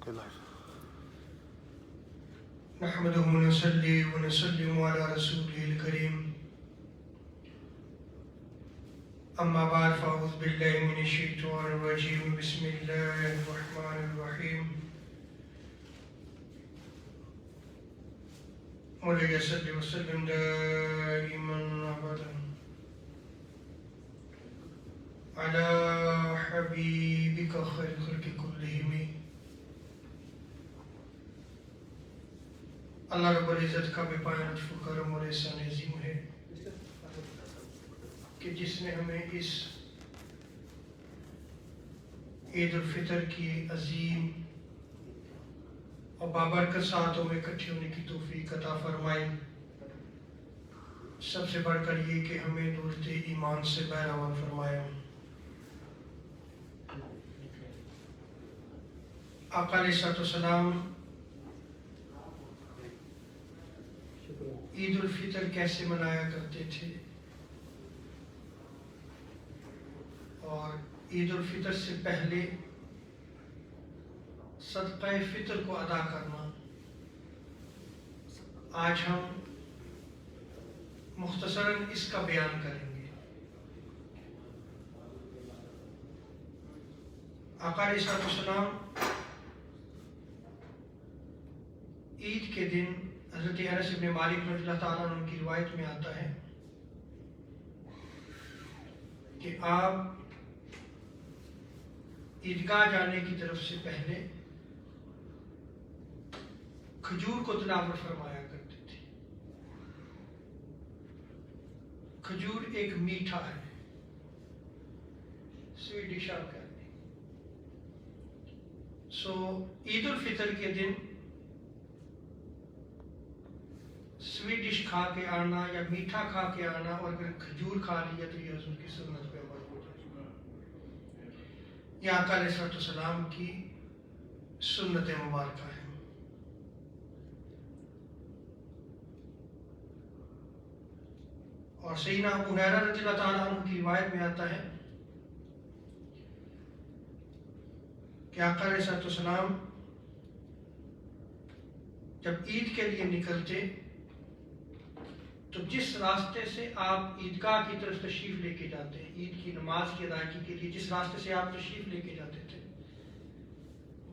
نحمده ونصلي ونسلم على رسوله الكريم أما بعد فأعوذ بالله من الشيطان الرجيم بسم الله الرحمن الرحيم مولاي صل وسلم دائما أبدا على حبيبك خير الخلق كلهم. اللہ رب العزت کا بے پایہ لطف و کرم اور احسان عظیم ہے کہ جس نے ہمیں اس عید الفطر کی عظیم اور بابرکت ساعتوں میں اکٹھے ہونے کی توفیق عطا فرمائی. سب سے بڑھ کر یہ کہ ہمیں دولت ایمان سے بہرہوان فرمایا. آقا علیہ الصلوۃ والسلام عید الفطر کیسے منایا کرتے تھے اور عید الفطر سے پہلے صدقہ فطر کو ادا کرنا، آج ہم مختصراً اس کا بیان کریں گے. آقا علیہ الصلوۃ والسلام عید کے دن، حضرت انس بن مالک رضی اللہ تعالیٰ عنہ کی روایت میں آتا ہے کہ آپ عیدگاہ جانے کی طرف سے پہلے کھجور کو تناول فرمایا کرتے تھے. کھجور ایک میٹھا ہے، سویٹ ڈش آپ کہتے ہیں. سو عید الفطر کے دن سویٹ ڈش کھا کے آنا یا میٹھا کھا کے آنا، اور اگر کھجور کھا لیا تو یہ حضور کی سنت پہ عمل ہو جائے. یہ آقا علیہ الصلوۃ والسلام کی سنت مبارکہ ہے. اور سیدنا ابو ہریرہ رضی اللہ تعالیٰ عنہ کی روایت میں آتا ہے کہ آقا علیہ الصلوۃ والسلام جب عید کے لیے نکلتے تو جس راستے سے آپ عیدگاہ کی طرف تشریف لے کے جاتے ہیں، عید کی نماز کی ادائیگی کے لیے جس راستے سے آپ تشریف لے کے جاتے تھے،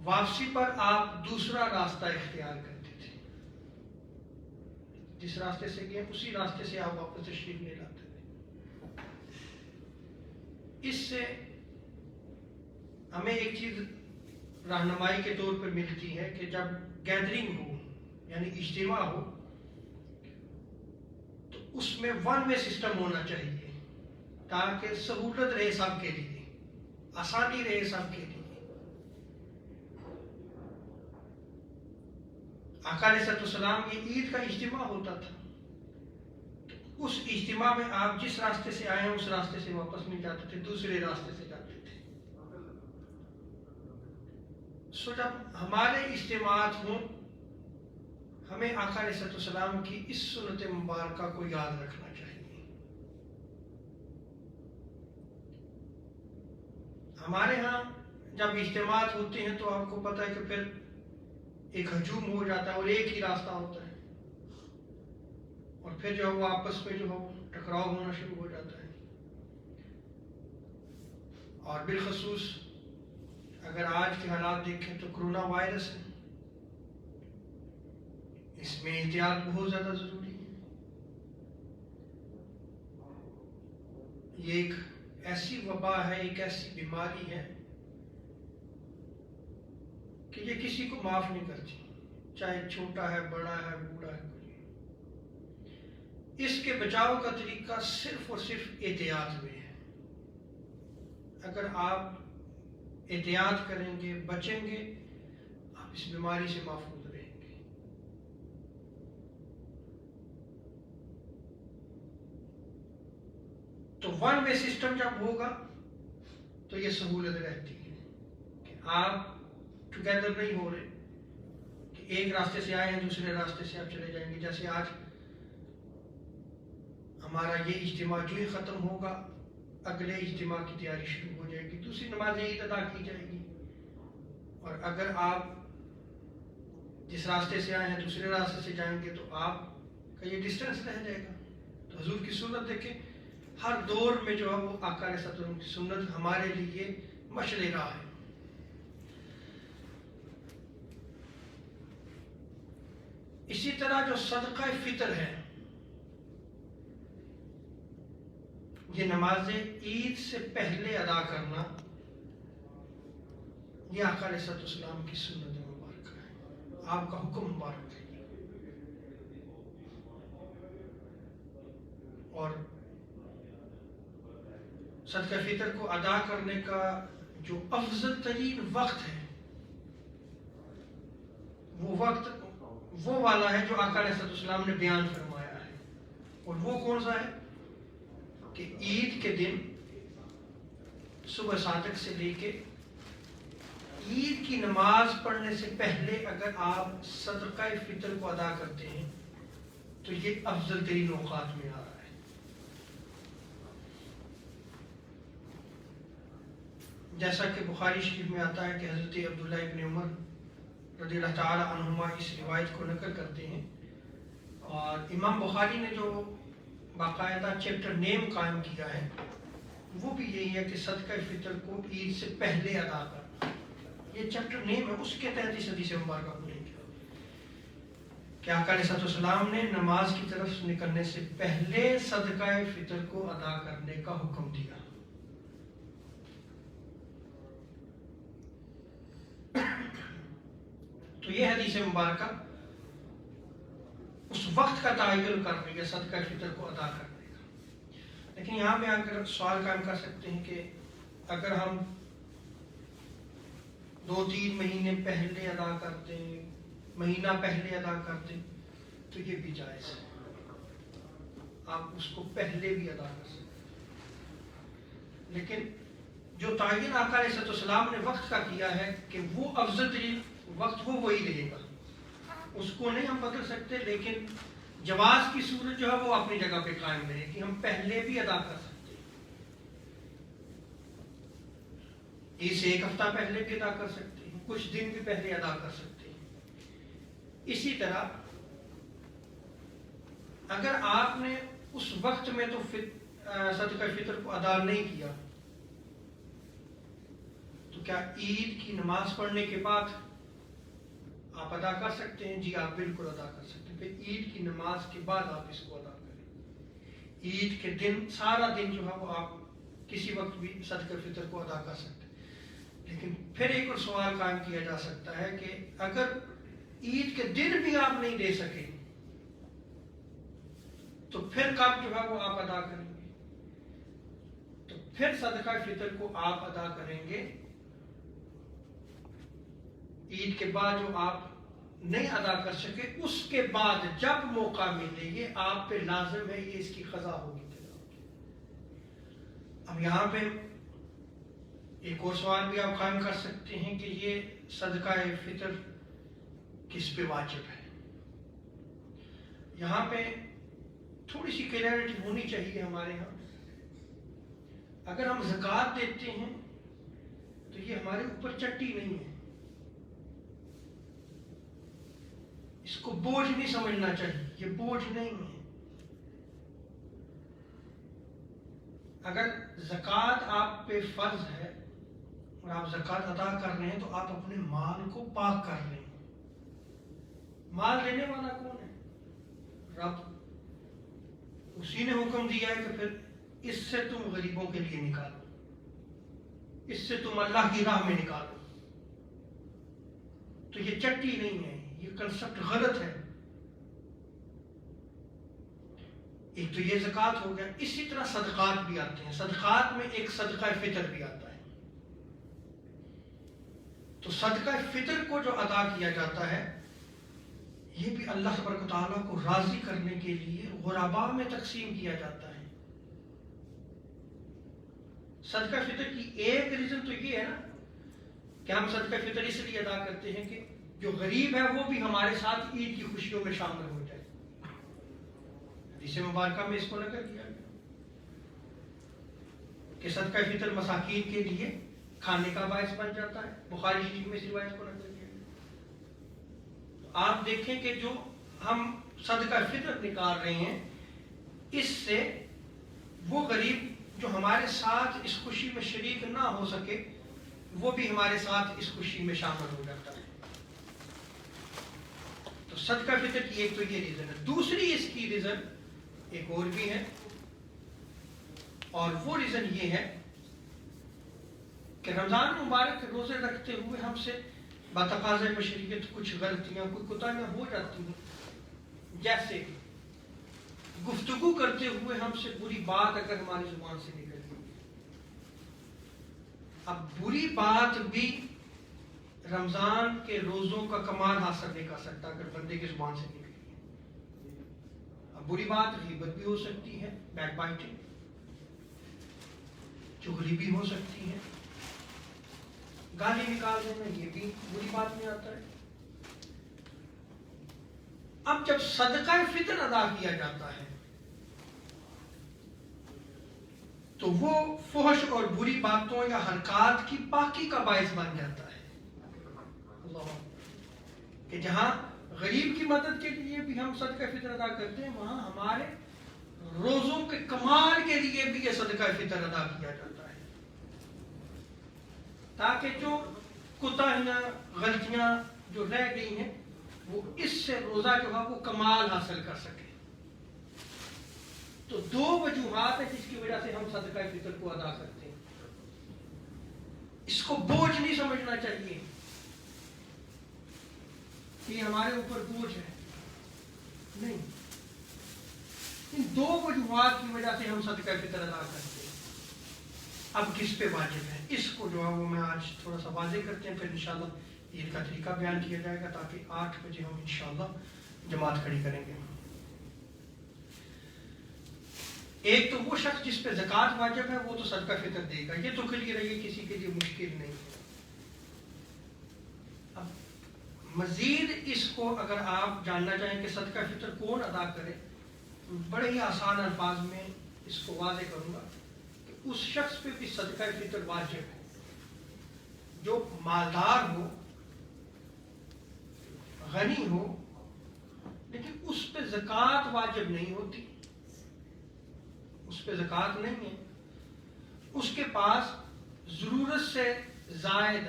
واپسی پر آپ دوسرا راستہ اختیار کرتے تھے. جس راستے سے گئے اسی راستے سے آپ واپس تشریف لے جاتے تھے. اس سے ہمیں ایک چیز رہنمائی کے طور پر ملتی ہے کہ جب گیدرنگ ہو، یعنی اجتماع ہو، تو اس میں ون وے سسٹم ہونا چاہیے تاکہ سہولت رہے سب کے لیے، آسانی رہے سب کے لیے. آقا علیہ الصلوۃ والسلام یہ عید کا اجتماع ہوتا تھا، تو اس اجتماع میں آپ جس راستے سے آئے ہیں اس راستے سے واپس نہیں جاتے تھے، دوسرے راستے سے جاتے تھے. سو جب ہمارے اجتماعات ہوں، ہمیں آقا علیہ الصلوۃ والسلام کی اس سنت مبارکہ کو یاد رکھنا چاہیے. ہمارے ہاں جب اجتماعات ہوتے ہیں تو آپ کو پتہ ہے کہ پھر ایک ہجوم ہو جاتا ہے اور ایک ہی راستہ ہوتا ہے، اور پھر جو وہ آپس میں جو ٹکراؤ ہونا شروع ہو جاتا ہے. اور بالخصوص اگر آج کے حالات دیکھیں تو کرونا وائرس ہے، اس میں احتیاط بہت زیادہ ضروری ہے. یہ ایک ایسی وبا ہے، ایک ایسی بیماری ہے کہ یہ کسی کو معاف نہیں کرتی، چاہے چھوٹا ہے، بڑا ہے، بوڑھا ہے. اس کے بچاؤ کا طریقہ صرف اور صرف احتیاط میں ہے. اگر آپ احتیاط کریں گے، بچیں گے، آپ اس بیماری سے محفوظ رہیں گے. تو ون وے سسٹم جب ہوگا تو یہ سہولت رہتی ہے کہ آپ ٹوگیدر نہیں ہو رہے کہ ایک راستے سے آئے ہیں دوسرے راستے سے آپ چلے جائیں گے. جیسے آج ہمارا یہ اجتماع جو ہی ختم ہوگا اگلے اجتماع کی تیاری شروع ہو جائے گی، دوسری نماز عید ادا کی جائے گی. اور اگر آپ جس راستے سے آئے ہیں دوسرے راستے سے جائیں گے تو آپ کا یہ ڈسٹینس رہ جائے گا. تو حضور کی سنت دیکھیں، ہر دور میں جو ہے وہ آقا علیہ السلام کی سنت ہمارے لیے مشعل راہ ہے. اسی طرح جو صدقہ فطر ہے، یہ نماز عید سے پہلے ادا کرنا، یہ آقا علیہ السلام کی سنت مبارکہ ہے، آپ کا حکم مبارک ہے. اور صدقہ فطر کو ادا کرنے کا جو افضل ترین وقت ہے، وہ وقت وہ والا ہے جو آقا علیہ السلام نے بیان فرمایا ہے. اور وہ کون سا ہے کہ عید کے دن صبح صادق سے لے کے عید کی نماز پڑھنے سے پہلے اگر آپ صدقہ فطر کو ادا کرتے ہیں تو یہ افضل ترین اوقات میں آ رہا ہے. جیسا کہ بخاری شریف میں آتا ہے کہ حضرت عبداللہ ابن عمر رضی اللہ تعالی عنہما اس روایت کو نقل کرتے ہیں، اور امام بخاری نے جو باقاعدہ چیپٹر نیم قائم کیا ہے وہ بھی یہی ہے کہ صدقہ فطر کو عید سے پہلے ادا کرنا. یہ چیپٹر نیم ہے، اس کے تحت اس حدیث مبارکہ کو لے کے کہ آقا علیہ السلام نے نماز کی طرف نکلنے سے پہلے صدقہ فطر کو ادا کرنے کا حکم دیا. تو یہ حدیث مبارکہ اس وقت کا تعین کر رہی ہے صدقہ فطر کو ادا کرنے کا. لیکن یہاں پہ اگر سوال قائم کر سکتے ہیں کہ اگر ہم 2-3 مہینے پہلے ادا کرتے ہیں، مہینہ پہلے ادا کرتے ہیں، تو یہ بھی جائز ہے، آپ اس کو پہلے بھی ادا کر سکتے ہیں. لیکن جو تعین آقا علیہ السلام نے وقت کا کیا ہے کہ وہ افضل ترین وقت وہی رہے گا، اس کو نہیں ہم بدل سکتے. لیکن جواز کی صورت جو ہے وہ اپنی جگہ پہ قائم رہے کہ ہم پہلے بھی ادا کر سکتے ہیں، عید سے 1 ہفتہ پہلے بھی ادا کر سکتے ہیں، کچھ دن بھی پہلے ادا کر سکتے ہیں. اسی طرح اگر آپ نے اس وقت میں تو صدقہ فطر کو ادا نہیں کیا تو کیا عید کی نماز پڑھنے کے بعد آپ ادا کر سکتے ہیں؟ جی آپ بالکل ادا کر سکتے ہیں. پھر عید کی نماز کے بعد آپ اس کو ادا کریں. عید کے دن سارا دن جو ہے وہ آپ کسی وقت بھی صدقہ فطر کو ادا کر سکتے ہیں. لیکن پھر ایک اور سوال قائم کیا جا سکتا ہے کہ اگر عید کے دن بھی آپ نہیں دے سکے تو پھر کب جو ہے وہ آپ ادا کریں گے؟ تو پھر صدقہ فطر کو آپ ادا کریں گے عید کے بعد. جو آپ نہیں ادا کر سکے اس کے بعد جب موقع ملے یہ آپ پہ لازم ہے، یہ اس کی قضا ہوگی. اب یہاں پہ ایک اور سوال بھی آپ قائم کر سکتے ہیں کہ یہ صدقہ فطر کس پہ واجب ہے. یہاں پہ تھوڑی سی کلیئرٹی ہونی چاہیے ہمارے یہاں. اگر ہم زکوٰۃ دیتے ہیں تو یہ ہمارے اوپر چٹی نہیں ہے، اس کو بوجھ نہیں سمجھنا چاہیے، یہ بوجھ نہیں ہے. اگر زکوٰۃ آپ پہ فرض ہے اور آپ زکوٰۃ ادا کر رہے ہیں تو آپ اپنے مال کو پاک کر رہے ہیں. مال دینے والا کون ہے؟ رب. اسی نے حکم دیا ہے کہ پھر اس سے تم غریبوں کے لیے نکالو، اس سے تم اللہ کی راہ میں نکالو. تو یہ چٹی نہیں ہے، یہ کنسپٹ غلط ہے. ایک تو یہ زکوٰۃ ہو گیا. اسی طرح صدقات بھی آتے ہیں. صدقات میں ایک صدقہ فطر بھی آتا ہے. تو صدقہ فطر کو جو ادا کیا جاتا ہے یہ بھی اللہ تبارک و تعالیٰ کو راضی کرنے کے لیے غرباء میں تقسیم کیا جاتا ہے. صدقہ فطر کی ایک ریزن تو یہ ہے نا کہ ہم صدقہ فطر اس لیے ادا کرتے ہیں کہ جو غریب ہے وہ بھی ہمارے ساتھ عید کی خوشیوں میں شامل ہو جائے. حدیث مبارکہ میں اس کو نقل کیا گیا کہ صدقہ فطر مساکین کے لیے کھانے کا باعث بن جاتا ہے. بخاری شریف میں اس روایت کو نقل کیا گیا. آپ دیکھیں کہ جو ہم صدقہ فطر نکال رہے ہیں، اس سے وہ غریب جو ہمارے ساتھ اس خوشی میں شریک نہ ہو سکے وہ بھی ہمارے ساتھ اس خوشی میں شامل ہو جاتا ہے۔ تو صدقہ فطر کی ایک تو یہ ریزن ہے۔ دوسری اس کی ریزن ایک اور بھی ہے، اور وہ ریزن یہ ہے کہ رمضان مبارک روزے رکھتے ہوئے ہم سے بتقاضۂ بشریت کچھ غلطیاں، کوئی کوتاہیاں ہو جاتی ہیں، جیسے گفتگو کرتے ہوئے ہم سے بری بات اگر ہماری زبان سے نکل گئی۔ اب بری بات بھی رمضان کے روزوں کا کمال حاصل نہیں کر سکتا اگر بندے کی زبان سے نکلی۔ اب بری بات غیبت بھی ہو سکتی ہے، بیک بائٹنگ، چغلی بھی ہو سکتی ہے، گالی نکال دینا، یہ بھی بری بات میں آتا ہے۔ اب جب صدقہ فطر ادا کیا جاتا ہے تو وہ فحش اور بری باتوں یا حرکات کی پاکی کا باعث بن جاتا ہے۔ اللہ، کہ جہاں غریب کی مدد کے لیے بھی ہم صدقہ فطر ادا کرتے ہیں، وہاں ہمارے روزوں کے کمال کے لیے بھی یہ صدقہ فطر ادا کیا جاتا ہے، تاکہ جو کوتاہیاں، غلطیاں جو رہ گئی ہیں وہ اس سے روزہ جو ہے وہ کمال حاصل کر سکے۔ تو دو وجوہات ہیں جس کی وجہ سے ہم صدقہ فطر کو ادا کرتے ہیں۔ اس کو بوجھ نہیں سمجھنا چاہیے کہ یہ ہمارے اوپر بوجھ ہے، نہیں، ان دو وجوہات کی وجہ سے ہم صدقہ فطر ادا کرتے ہیں۔ اب کس پہ واجب ہے، اس کو جو ہے وہ میں آج تھوڑا سا واضح کرتے ہیں، پھر انشاءاللہ عید کا طریقہ بیان کیا جائے گا تاکہ 8 بجے ہم انشاءاللہ جماعت کھڑی کریں گے۔ ایک تو وہ شخص جس پہ زکوٰۃ واجب ہے وہ تو صدقہ فطر دے گا، یہ تو کلیئر ہے، یہ کسی کے لیے مشکل نہیں ہے۔ اب مزید اس کو اگر آپ جاننا چاہیں کہ صدقہ فطر کون ادا کرے، بڑے ہی آسان الفاظ میں اس کو واضح کروں گا کہ اس شخص پہ بھی صدقہ فطر واجب ہے جو مالدار ہو، غنی ہو، لیکن اس پہ زکوٰۃ واجب نہیں ہوتی، اس پہ زکوٰۃ نہیں ہے، اس کے پاس ضرورت سے زائد،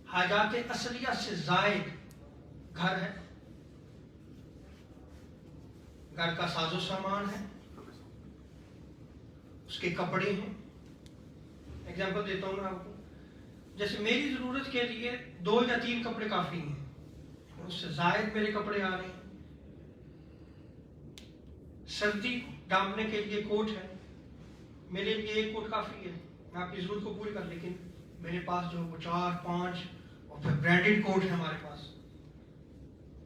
حاجات اصلیہ سے زائد گھر ہے، گھر کا ساز و سامان ہے، اس کے کپڑے ہیں۔ ایگزامپل دیتا ہوں میں آپ کو، جیسے میری ضرورت کے لیے 2 یا 3 کپڑے کافی ہیں، اس سے زائد میرے کپڑے آ رہے ہیں۔ سردی ڈانپنے کے لیے کوٹ ہے، میرے لیے 1 کوٹ کافی ہے، میں اپنی ضرورت کو پوری کر، لیکن میرے پاس جو وہ 4 5 اور پھر برانڈیڈ کوٹ ہے ہمارے پاس،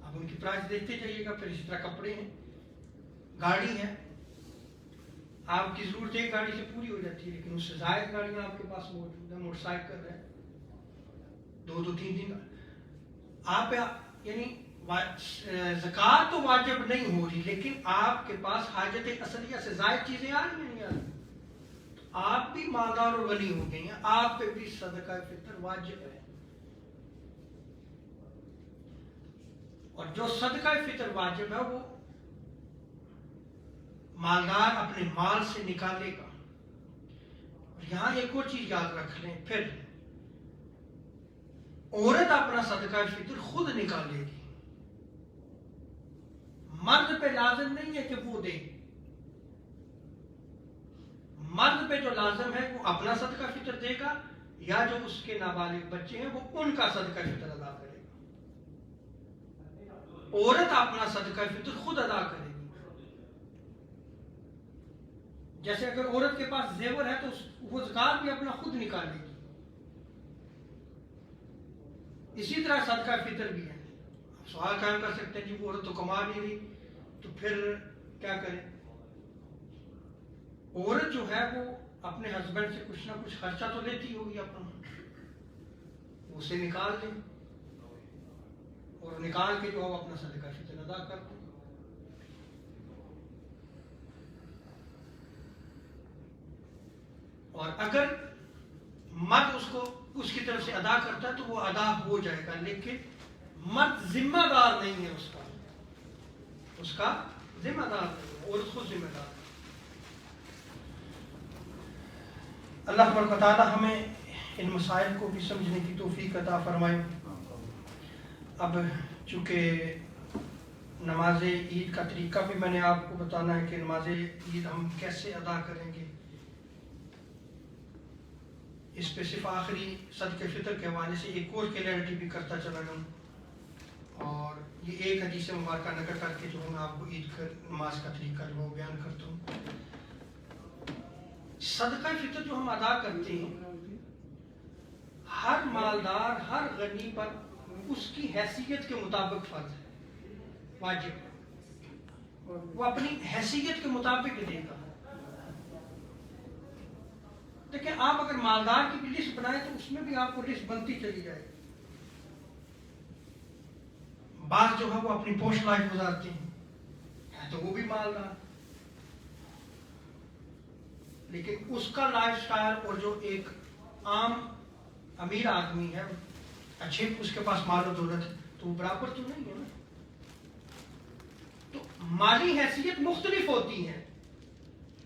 اب ان کی پرائس دیکھتے جائیے گا۔ پھر اسی طرح کپڑے ہیں، گاڑی ہے، آپ کی ضرورت ایک گاڑی سے پوری ہو جاتی ہے، لیکن اس سے زائد گاڑیاں آپ کے پاس موجود ہیں، موٹر سائیکل ہے، 2 3 آپ یعنی زکوٰۃ تو واجب نہیں ہو رہی، لیکن آپ کے پاس حاجت اصلیہ سے زائد چیزیں آ رہی ہیں، نہیں آ رہی، تو آپ بھی مالدار اور غنی ہو گئی ہیں، آپ پہ بھی صدقہ فطر واجب ہے۔ اور جو صدقہ فطر واجب ہے وہ مالدار اپنے مال سے نکالے گا۔ اور یہاں ایک اور چیز یاد رکھ لیں، پھر عورت اپنا صدقہ فطر خود نکالے گی، مرد پہ لازم نہیں ہے کہ وہ دے، مرد پہ جو لازم ہے وہ اپنا صدقہ فطر دے گا، یا جو اس کے نابالغ بچے ہیں وہ ان کا صدقہ فطر ادا کرے گا۔ عورت اپنا صدقہ فطر خود ادا کرے گی۔ جیسے اگر عورت کے پاس زیور ہے تو وہ زکوٰۃ بھی اپنا خود نکالے گی، اسی طرح صدقہ فطر بھی ہے۔ سوال قائم کر سکتے ہیں جی وہ عورت تو کما نہیں رہی تو پھر کیا کریں؟ عورت جو ہے وہ اپنے ہسبینڈ سے کچھ نہ کچھ خرچہ تو لیتی ہوگی اپنا، اسے نکال دیں اور نکال کے جو ہے اپنا صدقہ فطر ادا کر دیں۔ اور اگر مرد اس کی طرف سے ادا کرتا ہے تو وہ ادا ہو جائے گا، لیکن مرد ذمہ دار نہیں ہے اس کا ذمہ دار نہیں ہے، عورت خود ذمہ دار ہے۔ اللہ تبارک و تعالی ہمیں ان مسائل کو بھی سمجھنے کی توفیق عطا فرمائے۔ اب چونکہ نماز عید کا طریقہ بھی میں نے آپ کو بتانا ہے کہ نماز عید ہم کیسے ادا کریں گے، اس پہ صرف آخری صدقہ فطر کے حوالے سے ایک اور کلیئرٹی بھی کرتا چلا جاؤں، اور یہ ایک حدیث مبارکہ نقل کر کے جو میں آپ کو عید کا نماز کا طریقہ جو وہ بیان کرتا ہوں۔ صدقہ فطر جو ہم ادا کرتے ہیں، ہر مالدار، ہر غنی پر اس کی حیثیت کے مطابق فرض ہے، واجب ہے، وہ اپنی حیثیت کے مطابق دے گا۔ دیکھیں آپ اگر مالدار کی بھی لسٹ بنائیں تو اس میں بھی آپ کو لسٹ بنتی چلی جائے گی۔ بعض جو ہے وہ اپنی پوش لائف گزارتے ہیں تو وہ بھی مالدار، لیکن اس کا لائف سٹائل اور جو ایک عام امیر آدمی ہے، اچھے اس کے پاس مال و دولت ہے، تو وہ برابر تو نہیں ہے نا۔ تو مالی حیثیت مختلف ہوتی ہے،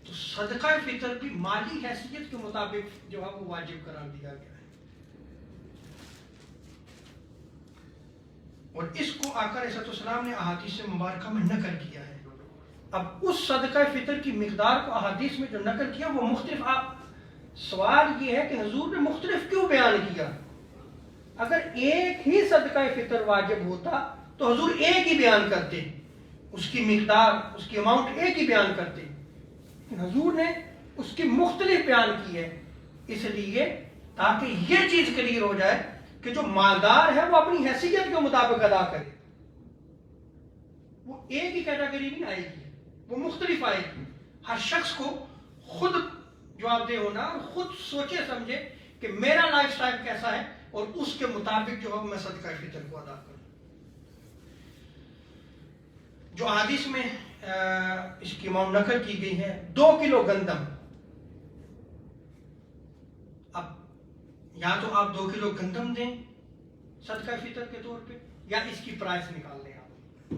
تو صدقہ فطر بھی مالی حیثیت کے مطابق جو ہے وہ واجب قرار دیا گیا ہے، اور اس کو آقا علیہ السلام نے احادیث مبارکہ میں نقل کیا ہے۔ اب اس صدقہ فطر کی مقدار کو احادیث میں جو نقل کیا وہ مختلف، آپ سوال یہ ہے کہ حضور نے مختلف کیوں بیان کیا؟ اگر ایک ہی صدقہ فطر واجب ہوتا تو حضور ایک ہی بیان کرتے، اس کی مقدار، اس کی اماؤنٹ ایک ہی بیان کرتے، لیکن حضور نے اس کی مختلف بیان کی ہے، اس لیے تاکہ یہ چیز کلیئر ہو جائے کہ جو مالدار ہے وہ اپنی حیثیت کے مطابق ادا کرے، وہ ایک ہی کیٹیگری نہیں آئے گی، وہ مختلف آئے گی۔ ہر شخص کو خود جواب دہ ہونا اور خود سوچے سمجھے کہ میرا لائف سٹائل کیسا ہے، اور اس کے مطابق جو ہے میں صدقہ فطر کو ادا کروں۔ جو حدیث میں اس کی امام نقل کی گئی ہے 2 کلو گندم، اب یا تو آپ 2 کلو گندم دیں صدقہ فطر کے طور پہ، یا اس کی پرائس نکال لیں آپ۔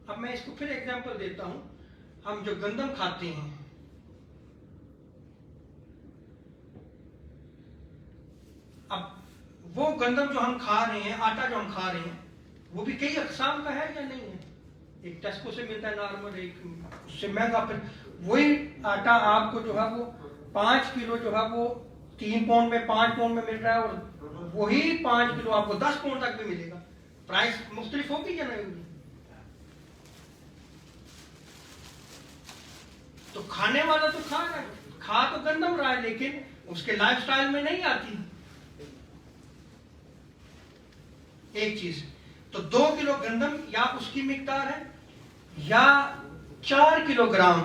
اب میں اس کو پھر ایگزامپل دیتا ہوں۔ ہم جو گندم کھاتے ہیں، اب وہ گندم جو ہم کھا رہے ہیں، آٹا جو ہم کھا رہے ہیں، وہ بھی کئی اقسام کا ہے یا نہیں ہے؟ ایک ٹیسکو سے ملتا ہے نارمل، ایک اس سے مہنگا، پھر وہی آٹا آپ کو جو ہے وہ 5 کلو جو ہے وہ 3 پاؤنڈ میں، 5 پاؤنڈ میں مل رہا ہے، اور وہی 5 کلو آپ کو 10 پاؤنڈ تک بھی ملے گا۔ پرائس مختلف ہوگی یا نہیں ہوگی؟ تو کھانے والا تو کھا تو گندم رہا ہے، لیکن اس کے لائف سٹائل میں نہیں آتی ایک چیز۔ تو 2 کلو گندم یا اس کی مقدار ہے، یا 4 کلو گرام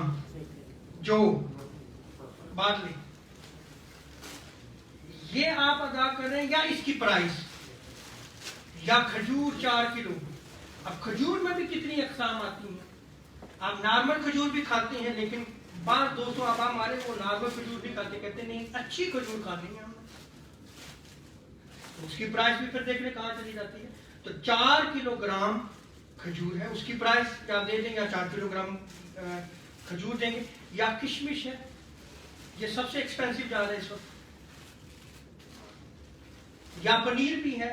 جو بارلی، یہ آپ ادا کریں، یا اس کی پرائس، یا کھجور 4 کلو۔ اب کھجور میں بھی کتنی اقسام آتی ہیں، آپ نارمل کھجور بھی کھاتے ہیں، لیکن بعض دوستوں اب ہمارے وہ نارمل کھجور بھی کھاتے، کہتے نہیں اچھی کھجور کھانی ہے ہم نے، اس کی پرائس بھی پھر دیکھ لیں کہاں چلی جاتی ہے۔ تو 4 کلو گرام کھجور ہے، اس کی پرائس کیا دے دیں، یا 4 کلو گرام کھجور دیں گے، یا کشمش ہے، یہ سب سے ایکسپینسو جا رہا ہے اس وقت، یا پنیر بھی ہے۔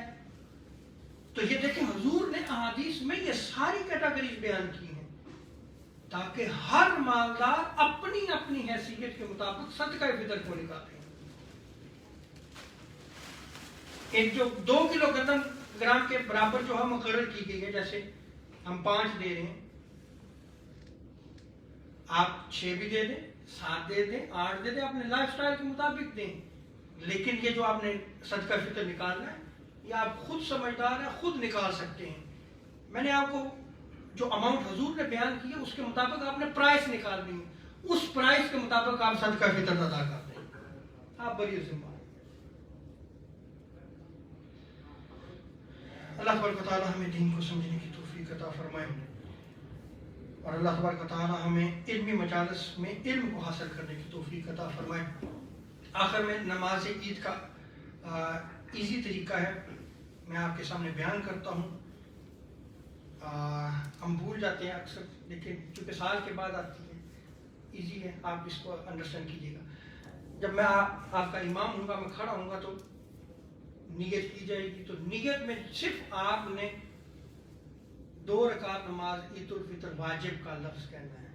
تو یہ دیکھیں حضور نے احادیث میں یہ ساری کیٹیگریز بیان کی ہیں تاکہ ہر مالدار اپنی اپنی حیثیت کے مطابق صدقہ فطر کو نکالے۔ ایک جو 2 کلو گندم گرام کے برابر جو ہے مقرر کی گئی ہے، جیسے ہم 5 دے رہے ہیں، آپ 6 بھی دے دیں، 7 دے دیں، 8 دے دیں، اپنے لائف سٹائل کے مطابق دیں، لیکن یہ جو آپ نے صدقہ فطر نکالنا ہے یہ آپ خود سمجھدار ہیں، خود نکال سکتے ہیں۔ میں نے آپ کو جو اماؤنٹ حضور نے بیان کی ہے اس کے مطابق آپ نے پرائس نکالنی ہے، اس پرائس کے مطابق آپ صدقہ فطر ادا کر دیں، آپ بری ذمہ۔ اللہ تبارک و تعالی ہمیں دین کو سمجھنے کی توفیق عطا فرمائے، اور اللہ تبارک و تعالی ہمیں علمی مجالس میں علم کو حاصل کرنے کی توفیق عطا فرمائے۔ آخر میں نماز عید کا ایزی طریقہ ہے میں آپ کے سامنے بیان کرتا ہوں. ہم بھول جاتے ہیں اکثر، لیکن چونکہ سال کے بعد آتی ہے، ایزی ہے، آپ اس کو انڈرسٹینڈ کیجیے گا. جب میں آپ کا امام ہوں گا، میں کھڑا ہوں گا تو نیت کی جائے گی. تو نیت میں صرف آپ نے 2 رکعت نماز عید الفطر واجب کا لفظ کہنا ہے،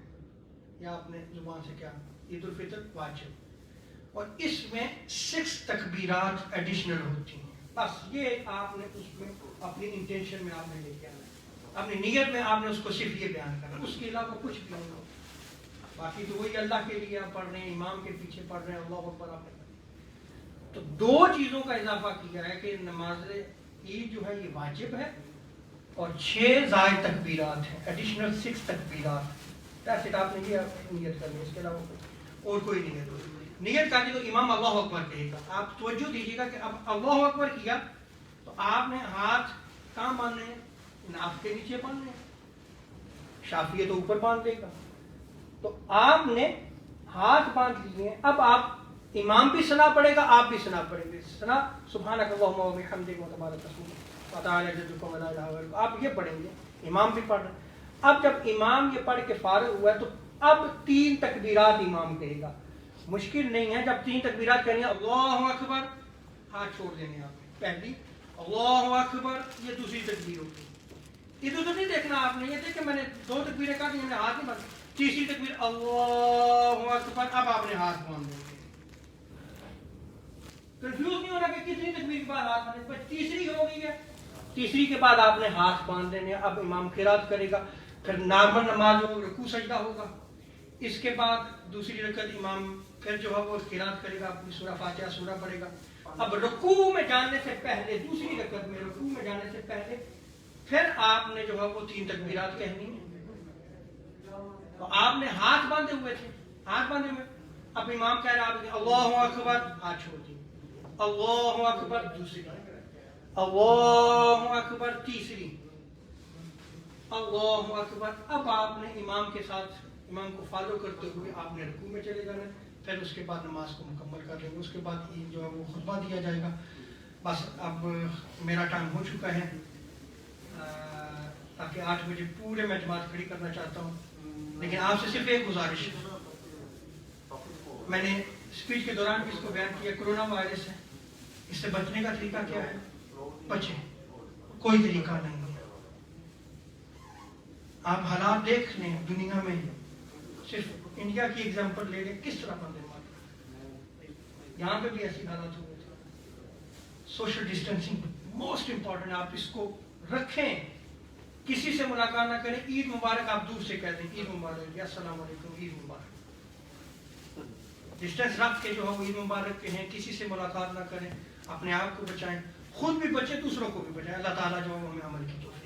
یا آپ نے زبان سے کیا عید الفطر واجب، اور اس میں 6 تکبیرات ایڈیشنل ہوتی ہیں. بس یہ آپ نے اس میں اپنی انٹینشن میں آپ نے لے کے آنا ہے، اپنی نیت میں آپ نے اس کو صرف یہ بیان کرنا، اس کے علاوہ کچھ بھی نہیں ہو. باقی تو وہی اللہ کے لیے آپ پڑھ رہے ہیں، امام کے پیچھے پڑھ رہے ہیں، اللہ اکبر آپ نے. تو 2 چیزوں کا اضافہ کیا ہے کہ نماز عید جو ہے یہ واجب ہے، اور 6 زائد تکبیرات ہیں، ایڈیشنل 6 تکبیرات. ایسے آپ نے یہ نیت کرنی ہے، اس کے علاوہ اور کوئی نیت ہوگی. نیت کرنی تو امام اللہ اکبر کہے گا. آپ توجہ دیجیے گا کہ اب اللہ اکبر کیا تو آپ نے ہاتھ کہاں باندھنے ہیں؟ ناف کے نیچے باندھنے ہیں. شافعی تو اوپر باندھ دے گا. تو آپ نے ہاتھ باندھ لیے. اب آپ امام بھی ثنا پڑھے گا، آپ بھی ثنا پڑھیں گے. ثنا سبحانک اللہم و بحمدک و تبارک اسمک و تعالی جدک و لا الہ غیرک، آپ یہ پڑھیں گے. امام بھی پڑھ رہے ہیں. اب جب امام یہ پڑھ کے فارغ ہوا ہے تو اب 3 تکبیرات امام کہے گا. مشکل نہیں ہے، جب 3 تکبیرات کہنی ہے، اللہ اکبر، ہاتھ چھوڑ دینے آپ نے. پہلی اللہ اکبر، یہ دوسری تکبیر ہوگی. ادھر تو نہیں دیکھنا آپ نے، یہ دیکھ کہ میں نے 2 تکبیریں کہا کہ میں نے ہاتھ نہیں باندھا. تیسری تکبیر اللہ اکبر، اب آپ نے ہاتھ باندھ دیں گے. کنفیوز نہیں ہونا کہ کتنی تکبیر کے بعد ہاتھ باندھے. تیسری ہو گئی ہے، تیسری کے بعد آپ نے ہاتھ باندھ دینے. اب امام قرات کرے گا، پھر نارمل نماز میں رکوع سجدہ ہوگا. اس کے بعد دوسری رکعت امام پھر جو ہے وہ قرات کرے گا، اپنی سورہ فاتحہ سورہ پڑھے گا. اب رکوع میں جانے سے پہلے، دوسری رکعت میں رکوع میں جانے سے پہلے پھر آپ نے جو ہے وہ 3 تکبیرات کہنی ہے. تو آپ نے ہاتھ باندھے ہوئے تھے، ہاتھ باندھے ہوئے. اب امام کہہ رہا ہے اللہ اکبر، ہاتھ چھوڑ دیے. اللہ اکبر دوسری، اللہ اکبر تیسری، اللہ اکبر. اب آپ نے امام کے ساتھ، امام کو فالو کرتے ہوئے آپ نے رکوع میں چلے جانا. پھر اس کے بعد نماز کو مکمل کر لیں گے. اس کے بعد جو ہے وہ خطبہ دیا جائے گا. بس اب میرا ٹائم ہو چکا ہے، تاکہ 8 بجے پورے میں جماعت کھڑی کرنا چاہتا ہوں. لیکن آپ سے صرف ایک گزارش ہے، میں نے اسپیچ کے دوران بھی اس کو بیان کیا، کرونا وائرس ہے، اس سے بچنے کا طریقہ کیا ہے؟ بچیں، کوئی طریقہ نہیں ہے. آپ حالات دیکھ لیں دنیا میں، صرف انڈیا کی ایگزامپل لے لیں، کس طرح بندے مارے. یہاں پہ بھی ایسی حالات ہوئے تھے. سوشل ڈسٹینسنگ موسٹ امپورٹنٹ، آپ اس کو رکھیں. کسی سے ملاقات نہ کریں. عید مبارک آپ دور سے کہہ دیں، عید مبارک یا السلام علیکم، عید مبارک. ڈسٹینس رکھ کے جو ہے وہ عید مبارک کہیں. کسی سے ملاقات نہ کریں. اپنے آپ کو بچائیں، خود بھی بچیں، دوسروں کو بھی بچائیں. اللہ تعالیٰ جو ہے ہمیں عمل کی توفیق